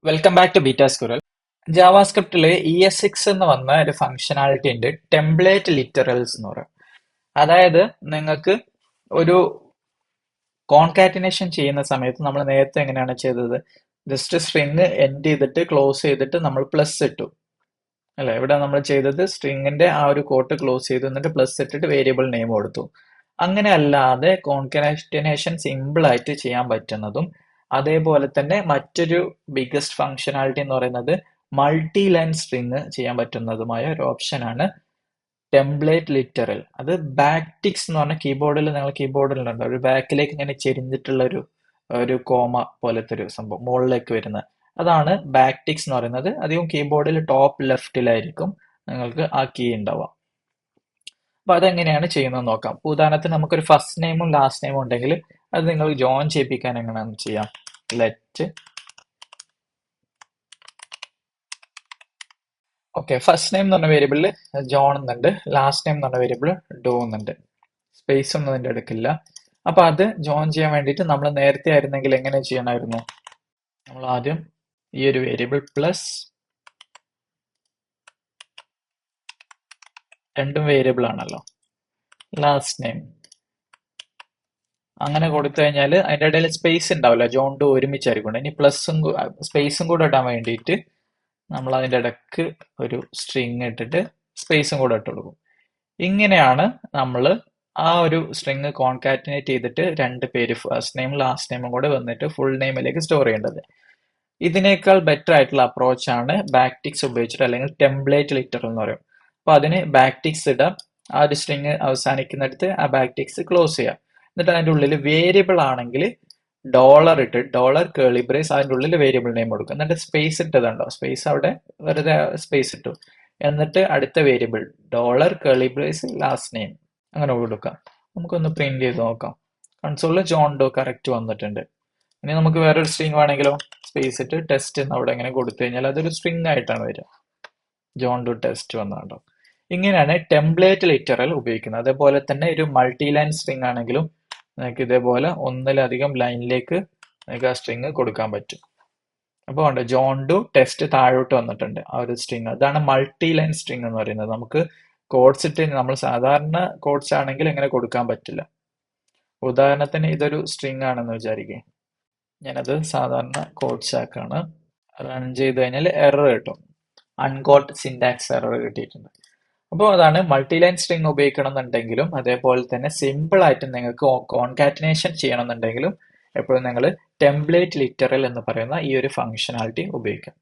Welcome back to beta squirrel. ജാവാസ്ക്രിപ്റ്റില് ES6 എന്ന് വന്ന ഒരു ഫംഗ്ഷനാലിറ്റി ഉണ്ട്, ടെംപ്ലേറ്റ് ലിറ്ററൽസ് എന്ന് പറയും. അതായത് നിങ്ങൾക്ക് ഒരു കോൺകാറ്റിനേഷൻ ചെയ്യുന്ന സമയത്ത് നമ്മൾ നേരത്തെ എങ്ങനെയാണ് ചെയ്തത്? ജസ്റ്റ് സ്ട്രിങ് എൻഡ് ചെയ്തിട്ട് ക്ലോസ് ചെയ്തിട്ട് നമ്മൾ പ്ലസ് ഇട്ടു അല്ലെ? ഇവിടെ നമ്മൾ ചെയ്തത് സ്ട്രിങ്ങിന്റെ ആ ഒരു കോട്ട് ക്ലോസ് ചെയ്തു, എന്നിട്ട് പ്ലസ് ഇട്ടിട്ട് വേരിയബിൾ നെയിം കൊടുത്തു. അങ്ങനെ അല്ലാതെ കോൺകാറ്റിനേഷൻ സിമ്പിൾ ആയിട്ട് ചെയ്യാൻ പറ്റുന്നതും, അതേപോലെ തന്നെ മറ്റൊരു ബിഗസ്റ്റ് ഫംഗ്ഷനാലിറ്റി എന്ന് പറയുന്നത് മൾട്ടി ലൈൻ സ്ട്രിങ് ചെയ്യാൻ പറ്റുന്നതുമായ ഒരു ഓപ്ഷനാണ് ടെംപ്ലേറ്റ് ലിറ്ററൽ. അത് ബാക്ടിക്സ് എന്ന് പറഞ്ഞ കീബോർഡിൽ, നിങ്ങൾ കീബോർഡിലുണ്ട് ഒരു ബാക്കിലേക്ക് ഇങ്ങനെ ചെരിഞ്ഞിട്ടുള്ള ഒരു ഒരു കോമ പോലത്തെ ഒരു സംഭവം മുകളിലേക്ക് വരുന്നത്, അതാണ് ബാക്ടിക്സ് എന്ന് പറയുന്നത്. അധികം കീബോർഡിൽ ടോപ്പ് ലെഫ്റ്റിലായിരിക്കും നിങ്ങൾക്ക് ആ കീ ഉണ്ടാവുക. അപ്പൊ അതെങ്ങനെയാണ് ചെയ്യുന്നത് നോക്കാം. ഇപ്പൊ ഉദാഹരണത്തിന് നമുക്കൊരു ഫസ്റ്റ് നെയിമും ലാസ്റ്റ് നെയിമും ഉണ്ടെങ്കിൽ അത് നിങ്ങൾ ജോയിൻ ചെയ്യിപ്പിക്കാൻ എങ്ങനെയാണ് ചെയ്യാം? ലെറ്റ് ഓക്കെ, ഫസ്റ്റ് നെയിം എന്ന് പറഞ്ഞ വേരിയബിളിൽ ജോൺ എന്നുണ്ട്, ലാസ്റ്റ് നെയിം എന്ന് പറഞ്ഞ വേരിയബിൾ ഡോ എന്നുണ്ട്. സ്പേസ് ഒന്നും ഇതിന്റെ എടുക്കില്ല. അപ്പൊ അത് ജോയിൻ ചെയ്യാൻ വേണ്ടിയിട്ട് നമ്മൾ നേരത്തെ ആയിരുന്നെങ്കിൽ എങ്ങനെ ചെയ്യണമായിരുന്നു? നമ്മൾ ആദ്യം ഈ ഒരു വേരിയബിൾ പ്ലസ്, രണ്ടും വേരിയബിൾ ആണല്ലോ, ലാസ്റ്റ് നെയിം അങ്ങനെ കൊടുത്തു കഴിഞ്ഞാൽ അതിന്റെ ഇടയിൽ സ്പേസ് ഉണ്ടാവില്ല, ജോൺ ഡോ ഒരുമിച്ചായിരിക്കും. ഇനി പ്ലസും സ്പേസും കൂടെ ഇടാൻ വേണ്ടിയിട്ട് നമ്മൾ അതിന്റെ ഇടക്ക് ഒരു സ്ട്രിങ് ഇട്ടിട്ട് സ്പേസും കൂടെ ഇട്ട് കൊടുക്കും. ഇങ്ങനെയാണ് നമ്മൾ ആ ഒരു സ്ട്രിങ് കോൺകാറ്റിനേറ്റ് ചെയ്തിട്ട് രണ്ട് പേര് ഫസ്റ്റ് നെയിം ലാസ്റ്റ് നെയിമും കൂടെ വന്നിട്ട് ഫുൾ നെയിമിലേക്ക് സ്റ്റോർ ചെയ്യേണ്ടത്. ഇതിനേക്കാൾ ബെറ്റർ ആയിട്ടുള്ള അപ്രോച്ച് ആണ് ബാക്ടിക്സ് ഉപയോഗിച്ചിട്ട്, അല്ലെങ്കിൽ ടെംപ്ലേറ്റ് ലിറ്ററൽ എന്ന് പറയും. അപ്പൊ അതിന് ബാക്ടിക്സ് ഇടാം, ആ ഒരു സ്ട്രിങ് അവസാനിക്കുന്നിടത്ത് ആ ബാക്ടിക്സ് ക്ലോസ് ചെയ്യാം. എന്നിട്ട് അതിന്റെ ഉള്ളിൽ വേരിയബിൾ ആണെങ്കിൽ ഡോളർ ഇട്ട്, ഡോളർ കേളി ബ്രേസ്, അതിന്റെ ഉള്ളിൽ വേരിയബിൾ നെയിം കൊടുക്കും. എന്നിട്ട് സ്പേസ് ഇട്ടതുണ്ടോ, സ്പേസ് അവിടെ വെറുതെ സ്പേസ് ഇട്ടു, എന്നിട്ട് അടുത്ത വേരിയബിൾ ഡോളർ കേളി ബ്രേസ് ലാസ്റ്റ് നെയിം അങ്ങനെ കൊടുക്കാം. നമുക്കൊന്ന് പ്രിന്റ് ചെയ്ത് നോക്കാം. കൺസോളിൽ ജോൺ ഡോ കറക്റ്റ് വന്നിട്ടുണ്ട്. ഇനി നമുക്ക് വേറൊരു സ്ട്രിങ് വേണമെങ്കിലോ, സ്പേസ് ഇട്ട് ടെസ്റ്റ് എന്ന് അവിടെ എങ്ങനെ കൊടുത്തു കഴിഞ്ഞാൽ അതൊരു സ്ട്രിങ് ആയിട്ടാണ് വരിക. ജോൺ ഡോ ടെസ്റ്റ് വന്നുണ്ടോ? ഇങ്ങനെയാണ് ടെംപ്ലേറ്റ് ലിറ്ററൽ ഉപയോഗിക്കുന്നത്. അതേപോലെ തന്നെ ഒരു മൾട്ടി ലൈൻ സ്ട്രിങ് ആണെങ്കിലും നിങ്ങൾക്ക് ഇതേപോലെ ഒന്നിലധികം ലൈനിലേക്ക് നിങ്ങൾക്ക് ആ സ്ട്രിങ് കൊടുക്കാൻ പറ്റും. അപ്പോൾ ഉണ്ട് ജോൺ ഡു ടെസ്റ്റ് താഴോട്ട് വന്നിട്ടുണ്ട് ആ ഒരു സ്ട്രിങ്. അതാണ് മൾട്ടി ലൈൻ സ്ട്രിങ് എന്ന് പറയുന്നത്. നമുക്ക് കോഡ്സ് ഇട്ട് നമ്മൾ സാധാരണ കോഡ്സ് ആണെങ്കിൽ എങ്ങനെ കൊടുക്കാൻ പറ്റില്ല. ഉദാഹരണത്തിന് ഇതൊരു സ്ട്രിങ് ആണെന്ന് വിചാരിക്കുക, ഞാനത് സാധാരണ കോഡ്സ് ആക്കാണ്. റൺ ചെയ്ത് കഴിഞ്ഞാൽ എറർ കിട്ടും, അൺകോട്ട് സിൻടാക്സ് എറർ കിട്ടിയിട്ടുണ്ട്. അപ്പോൾ അതാണ് മൾട്ടി ലൈൻ സ്ട്രിങ് ഉപയോഗിക്കണം എന്നുണ്ടെങ്കിലും, അതേപോലെ തന്നെ സിമ്പിൾ ആയിട്ട് നിങ്ങൾക്ക് കോൺകാറ്റിനേഷൻ ചെയ്യണം എന്നുണ്ടെങ്കിലും എപ്പോഴും നിങ്ങൾ ടെംപ്ലേറ്റ് ലിറ്ററൽ എന്ന് പറയുന്ന ഈ ഒരു ഫംഗ്ഷനാലിറ്റി ഉപയോഗിക്കാം.